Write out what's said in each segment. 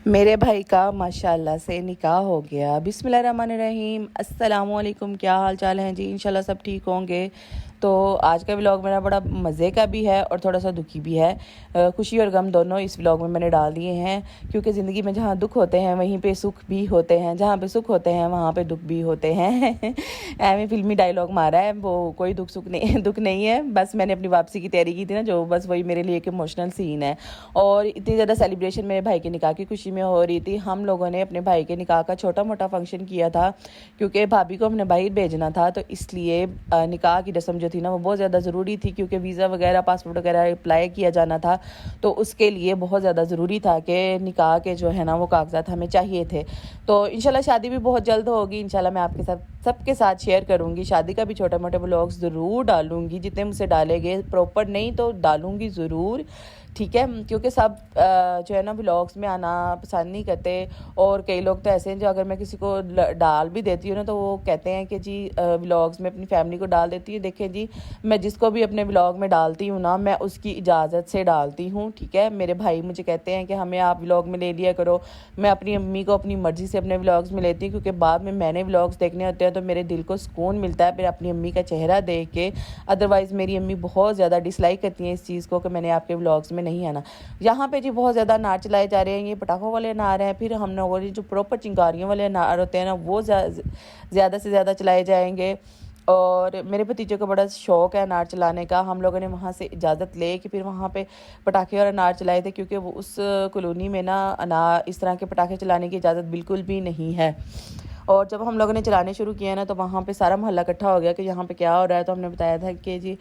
मेरे भाई का माशाल्लाह से निकाह हो गया। बिस्मिल्लाहिर्रहमानिर्रहीम। अस्सलाम वालेकुम। क्या हाल चाल हैं जी? इंशाल्लाह सब ठीक होंगे। तो आज का व्लॉग मेरा बड़ा मज़े का भी है और थोड़ा सा दुखी भी है। खुशी और गम दोनों इस व्लॉग में मैंने डाल दिए हैं, क्योंकि ज़िंदगी में जहाँ दुख होते हैं वहीं पे सुख भी होते हैं, जहाँ पे सुख होते हैं वहाँ पे दुख भी होते हैं। एवं फिल्मी डायलॉग मारा है, वो कोई दुख नहीं है। बस मैंने अपनी वापसी की तैयारी की थी ना, जो बस वही मेरे लिए एक इमोशनल सीन है। और इतनी ज़्यादा सेलिब्रेशन मेरे भाई के निकाह की खुशी में हो रही थी। हम लोगों ने अपने भाई के निकाह का छोटा मोटा फंक्शन किया था, क्योंकि भाभी को हमने बाहर भेजना था, तो इसलिए निकाह की रस्म जो थी ना वो बहुत ज़्यादा ज़रूरी थी, क्योंकि वीज़ा वगैरह पासपोर्ट वगैरह अप्लाई किया जाना था। तो उसके लिए बहुत ज़्यादा ज़रूरी था कि निकाह के जो है ना वो कागजात हमें चाहिए थे। तो इंशाल्लाह शादी भी बहुत जल्द होगी। इंशाल्लाह मैं आपके साथ सबके साथ शेयर करूँगी। शादी का भी छोटे मोटे व्लॉग्स ज़रूर डालूँगी, जितने मुझसे डाले गए, प्रॉपर नहीं तो डालूँगी ज़रूर, ठीक है। क्योंकि सब जो है ना व्लॉग्स में आना पसंद नहीं करते, और कई लोग तो ऐसे हैं जो अगर मैं किसी को डाल भी देती हूँ ना तो वो कहते हैं कि जी व्लॉग्स में अपनी फैमिली को डाल देती हूँ। देखिए जी, मैं जिसको भी अपने व्लॉग में डालती हूँ ना, मैं उसकी इजाज़त से डालती हूँ, ठीक है। मेरे भाई मुझे कहते हैं कि हमें आप व्लॉग में ले लिया करो। मैं अपनी अम्मी को अपनी मर्ज़ी से अपने व्लॉग्स में लेती हूँ, क्योंकि बाद में मैंने व्लॉग्स देखने होते हैं तो मेरे दिल को सुकून मिलता है फिर अपनी अम्मी का चेहरा देख के। अदरवाइज़ मेरी अम्मी बहुत ज़्यादा डिसलाइक करती हैं इस चीज़ को कि मैंने आपके व्लॉग्स में नहीं आना। यहाँ पे जी बहुत ज़्यादा अनार चलाए जा रहे हैं, ये पटाखों वाले अनार हैं। फिर हम लोगों ने जो प्रॉपर चिंगारियों वाले अनार होते हैं ना, वो ज़्यादा से ज़्यादा चलाए जाएंगे। और मेरे भतीजे को बड़ा शौक़ है अनार चलाने का। हम लोगों ने वहाँ से इजाज़त ले कि फिर वहाँ पे पटाखे और अनार चलाए थे, क्योंकि वो उस कॉलोनी में ना अनार इस तरह के पटाखे चलाने की इजाज़त बिल्कुल भी नहीं है। और जब हम लोगों ने चलाने शुरू किया ना, तो वहाँ पे सारा मोहल्ला इकट्ठा हो गया कि यहाँ पे क्या हो रहा है। तो हमने बताया था कि जी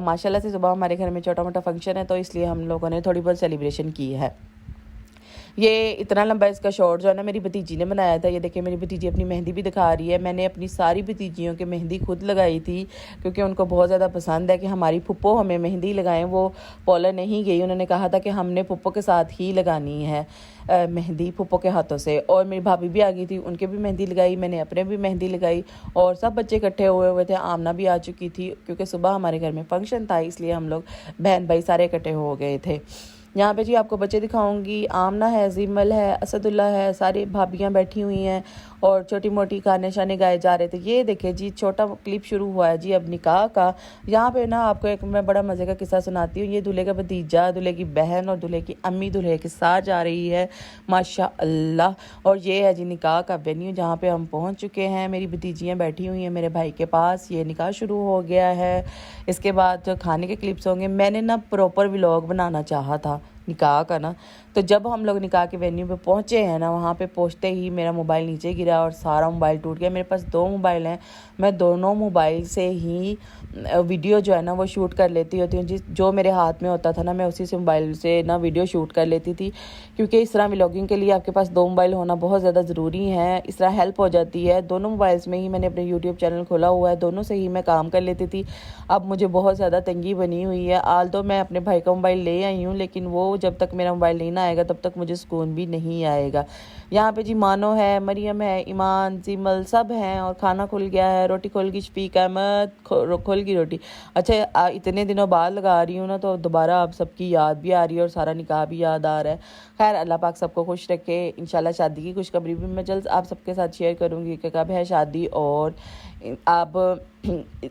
माशाल्लाह से सुबह हमारे घर में छोटा मोटा फंक्शन है, तो इसलिए हम लोगों ने थोड़ी बहुत सेलिब्रेशन की है। ये इतना लंबा इसका शॉर्ट जो है ना मेरी भतीजी ने बनाया था। ये देखिए मेरी भतीजी अपनी मेहंदी भी दिखा रही है। मैंने अपनी सारी भतीजियों की मेहंदी खुद लगाई थी, क्योंकि उनको बहुत ज़्यादा पसंद है कि हमारी फुप्पो हमें मेहंदी लगाएं। वो पॉलर नहीं गई, उन्होंने कहा था कि हमने फुप्पो के साथ ही लगानी है मेहंदी, फुप्पो के हाथों से। और मेरी भाभी भी आ गई थी, उनके भी मेहंदी लगाई, मैंने अपने भी मेहंदी लगाई, और सब बच्चे इकट्ठे हुए हुए थे। आमना भी आ चुकी थी, क्योंकि सुबह हमारे घर में फंक्शन था, इसलिए हम लोग बहन भाई सारे इकट्ठे हो गए थे। यहाँ पे जी आपको बच्चे दिखाऊंगी। आमना है, जिमल है, असदुल्ला है, सारी भाभियाँ बैठी हुई हैं और छोटी मोटी गाने शाने गाए जा रहे थे। ये देखिए जी छोटा क्लिप शुरू हुआ है जी अब निकाह का। यहाँ पे ना आपको एक मैं बड़ा मज़े का किस्सा सुनाती हूँ। ये दूल्हे का भतीजा, दूल्हे की बहन और दूल्हे की अम्मी दूल्हे के साथ जा रही है, माशाअल्लाह। और ये है जी निकाह का वेन्यू, जहाँ पे हम पहुँच चुके हैं। मेरी भतीजियाँ बैठी हुई हैं मेरे भाई के पास। ये निकाह शुरू हो गया है। इसके बाद जो खाने के क्लिप्स होंगे, मैंने ना प्रॉपर व्लॉग बनाना चाहा था निकाह का ना। तो जब हम लोग निकाह के वेन्यू पे पहुँचे हैं ना, वहाँ पे पहुँचते ही मेरा मोबाइल नीचे गिरा और सारा मोबाइल टूट गया। मेरे पास 2 मोबाइल हैं, मैं दोनों मोबाइल से ही वीडियो जो है ना वो शूट कर लेती होती हूँ। जो मेरे हाथ में होता था ना, मैं उसी से मोबाइल से ना वीडियो शूट कर लेती थी, क्योंकि इस तरह व्लॉगिंग के लिए आपके पास 2 मोबाइल होना बहुत ज़्यादा ज़रूरी है। इस तरह हेल्प हो जाती है। दोनों मोबाइल्स में ही मैंने अपने यूट्यूब चैनल खोला हुआ है, दोनों से ही मैं काम कर लेती थी। अब मुझे बहुत ज़्यादा तंगी बनी हुई है। आल तो मैं अपने भाई का मोबाइल ले आई हूँ, लेकिन वो जब तक मेरा मोबाइल नहीं ना आएगा तब तक मुझे सुकून भी नहीं आएगा। यहाँ पे जी मानो है, मरियम है, ईमान, जिमल सब हैं, और खाना खुल गया है। रोटी खुल गई, शफीक अहमद खुल गई रोटी। अच्छा इतने दिनों बाद लगा रही हूँ ना, तो दोबारा अब सबकी याद भी आ रही है और सारा निकाह भी याद आ रहा है। खैर अल्लाह पाक सबको खुश रखे। इंशाल्लाह शादी की खुशखबरी भी मैं जल्द आप सबके साथ शेयर करूँगी कि कब है शादी। और अब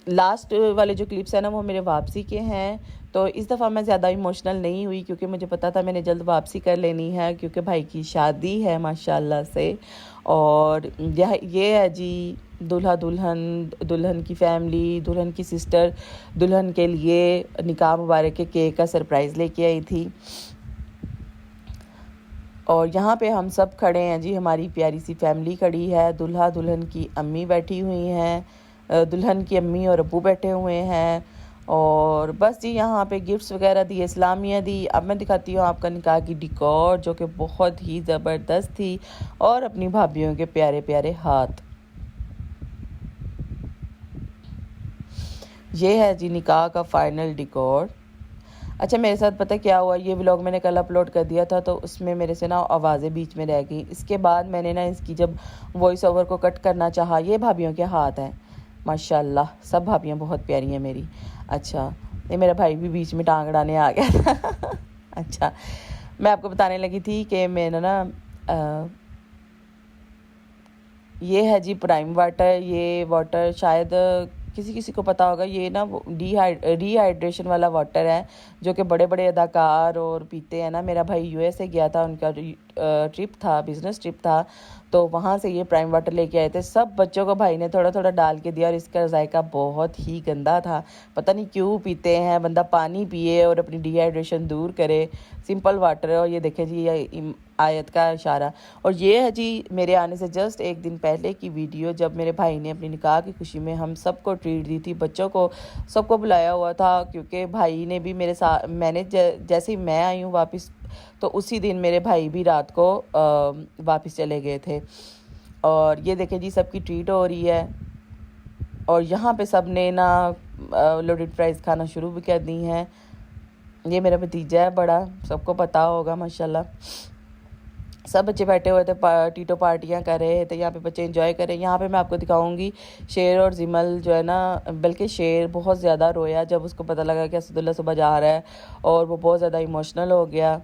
लास्ट वाले जो क्लिप्स हैं ना वो मेरे वापसी के हैं। तो इस दफ़ा मैं ज़्यादा इमोशनल नहीं हुई, क्योंकि मुझे पता था मैंने जल्द वापसी कर लेनी है, क्योंकि भाई की शादी है माशाल्लाह से। और ये है जी दूल्हा दुल्हन, दुल्हन की फैमिली, दुल्हन की सिस्टर दुल्हन के लिए निकाह मुबारक के केक का सरप्राइज़ लेके आई थी। और यहाँ पे हम सब खड़े हैं जी, हमारी प्यारी सी फैमिली खड़ी है। दूल्हा दुल्हन की अम्मी बैठी हुई हैं, दुल्हन की अम्मी और अब्बू बैठे हुए हैं। और बस जी यहाँ पे गिफ्ट्स वगैरह दिए, इस्लामिया दी। अब मैं दिखाती हूँ आपका निकाह की डिकॉर, जो कि बहुत ही ज़बरदस्त थी, और अपनी भाभीयों के प्यारे प्यारे हाथ। ये है जी निकाह का फाइनल डिकॉर। अच्छा मेरे साथ पता क्या हुआ, ये व्लॉग मैंने कल अपलोड कर दिया था, तो उसमें मेरे से ना आवाज़ें बीच में रह गई। इसके बाद मैंने ना इसकी जब वॉइस ओवर को कट करना चाहा, ये भाभीयों के हाथ हैं माशाल्लाह, सब भाभीयाँ बहुत प्यारी हैं मेरी। अच्छा ये मेरा भाई भी बीच में टांग अड़ाने आ गया था। अच्छा मैं आपको बताने लगी थी कि मैंने ना ये है जी प्राइम वाटर। ये वाटर शायद किसी किसी को पता होगा, ये ना रीहाइड्रेशन वाला वाटर है जो कि बड़े बड़े अदाकार और पीते हैं ना। मेरा भाई यूएस से गया था, उनका ट्रिप था, बिजनेस ट्रिप था, तो वहाँ से ये प्राइम वाटर लेके आए थे। सब बच्चों को भाई ने थोड़ा थोड़ा डाल के दिया और इसका जायका बहुत ही गंदा था। पता नहीं क्यों पीते हैं, बंदा पानी पिए और अपनी डिहाइड्रेशन दूर करे। सिंपल वाटर है। और ये देखें जी, ये आयत का इशारा। और ये है जी मेरे आने से जस्ट एक दिन पहले की वीडियो, जब मेरे भाई ने अपनी निकाह की खुशी में हम सबको ट्रीट दी थी, बच्चों को सबको बुलाया हुआ था। क्योंकि भाई ने भी मेरे साथ, मैंने जैसे ही मैं आई हूँ वापस, तो उसी दिन मेरे भाई भी रात को वापस चले गए थे। और ये देखें जी सबकी ट्रीट हो रही है। और यहाँ पे सब ने ना लोडेड फ्राइज़ खाना शुरू भी कर दी हैं। ये मेरा भतीजा है बड़ा, सबको पता होगा माशाल्लाह। सब बच्चे बैठे हुए थे, टीटो पार्टियां कर रहे थे, यहाँ पे बच्चे एंजॉय कर रहे हैं। यहाँ पे मैं आपको दिखाऊंगी शेर और जिमल जो है ना, बल्कि शेर बहुत ज़्यादा रोया जब उसको पता लगा कि असदुल्ला सुबह जा रहा है, और वो बहुत ज़्यादा इमोशनल हो गया।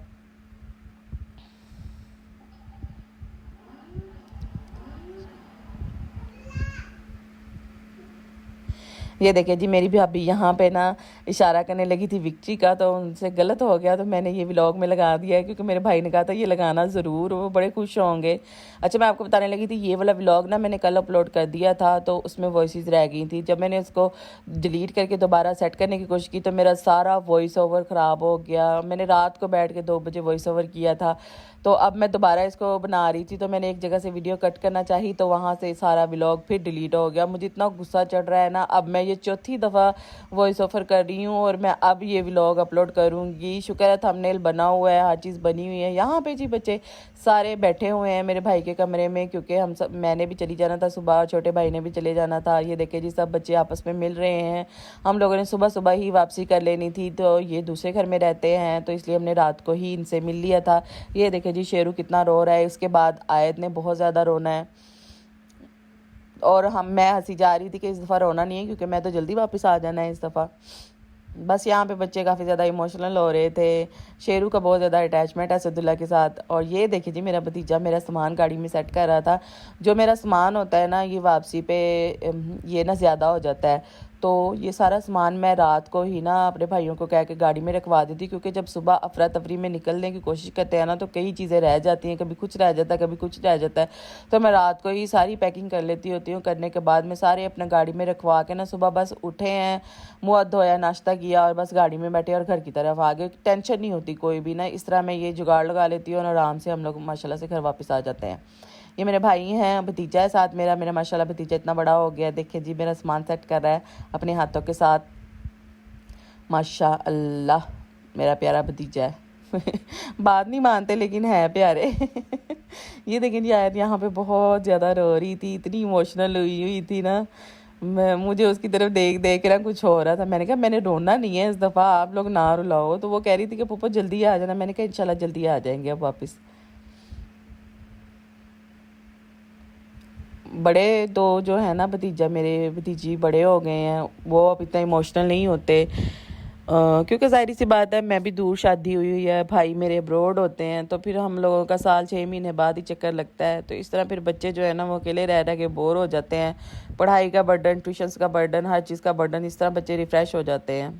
ये देखिए जी मेरी भाभी यहाँ पे ना इशारा करने लगी थी विक्ट्री का, तो उनसे गलत हो गया, तो मैंने ये व्लॉग में लगा दिया है, क्योंकि मेरे भाई ने कहा था ये लगाना ज़रूर, वो बड़े खुश होंगे। अच्छा, मैं आपको बताने लगी थी, ये वाला व्लॉग ना मैंने कल अपलोड कर दिया था, तो उसमें वॉइसेस रह गई थी। जब मैंने उसको डिलीट करके दोबारा सेट करने की कोशिश की, तो मेरा सारा वॉइस ओवर ख़राब हो गया। मैंने रात को बैठ के 2 बजे वॉइस ओवर किया था, तो अब मैं दोबारा इसको बना रही थी, तो मैंने एक जगह से वीडियो कट करना चाहिए, तो वहाँ से सारा व्लॉग फिर डिलीट हो गया। मुझे इतना गुस्सा चढ़ रहा है ना, अब मैं ये चौथी दफ़ा वॉइस ओवर कर रही हूँ और मैं अब ये व्लॉग अपलोड करूँगी। शुक्र है थंबनेल बना हुआ है, हर चीज़ बनी हुई है। यहाँ पे जी बच्चे सारे बैठे हुए हैं मेरे भाई के कमरे में, क्योंकि मैंने भी चली जाना था सुबह, छोटे भाई ने भी चले जाना था। ये देखे जी सब बच्चे आपस में मिल रहे हैं। हम लोगों ने सुबह सुबह ही वापसी कर लेनी थी, तो ये दूसरे घर में रहते हैं, तो इसलिए हमने रात को ही इनसे मिल लिया था। ये देखे जी शेरू कितना रो रहा है। उसके बाद आयत ने बहुत ज़्यादा रोना है, और मैं हंसी जा रही थी कि इस दफ़ा रोना नहीं है, क्योंकि मैं तो जल्दी वापस आ जाना है इस दफ़ा। बस यहाँ पे बच्चे काफ़ी ज़्यादा इमोशनल हो रहे थे। शेरू का बहुत ज़्यादा अटैचमेंट है सदुल्ला के साथ। और ये देखिए जी मेरा भतीजा मेरा सामान गाड़ी में सेट कर रहा था। जो मेरा सामान होता है ना, ये वापसी पे ये ना ज़्यादा हो जाता है, तो ये सारा सामान मैं रात को ही ना अपने भाइयों को कह के गाड़ी में रखवा देती, क्योंकि जब सुबह अफरा तफरी में निकलने की कोशिश करते हैं ना, तो कई चीज़ें रह जाती हैं, कभी कुछ रह जाता है, कभी कुछ रह जाता है। तो मैं रात को ही सारी पैकिंग कर लेती होती हूँ। करने के बाद में सारे अपने गाड़ी में रखवा के ना, सुबह बस उठे हैं, मुँह धोया, नाश्ता किया और बस गाड़ी में बैठे और घर की तरफ आ गए। टेंशन नहीं होती कोई भी ना। इस तरह मैं ये जुगाड़ लगा लेती हूँ और आराम से हम लोग माशाल्लाह से घर वापस आ जाते हैं। ये मेरे भाई हैं, भतीजा है साथ मेरा माशाल्लाह भतीजा इतना बड़ा हो गया। देखिए जी मेरा सामान सेट कर रहा है अपने हाथों के साथ। माशाल्लाह मेरा प्यारा भतीजा है। बात नहीं मानते लेकिन है प्यारे। ये देखिए जी आयत यहाँ पे बहुत ज़्यादा रो रही थी, इतनी इमोशनल हुई थी ना। मुझे उसकी तरफ देख देख के ना कुछ हो रहा था। मैंने कहा मैंने रोना नहीं है इस दफ़ा, आप लोग ना रुलाओ। तो वो कह रही थी कि पप्पा जल्दी आ जाना। मैंने कहा इंशाल्लाह जल्दी आ जाएंगे अब वापस। बड़े तो जो है ना भतीजा मेरे भतीजी बड़े हो गए हैं, वो अब इतना इमोशनल नहीं होते, क्योंकि ज़ाहिर सी बात है मैं भी दूर शादी हुई है, भाई मेरे अब्रोड होते हैं, तो फिर हम लोगों का साल 6 महीने बाद ही चक्कर लगता है। तो इस तरह फिर बच्चे जो है ना वो अकेले रह रह के बोर हो जाते हैं। पढ़ाई का बर्डन, ट्यूशन्स का बर्डन, हर चीज़ का बर्डन, इस तरह बच्चे रिफ़्रेश हो जाते हैं।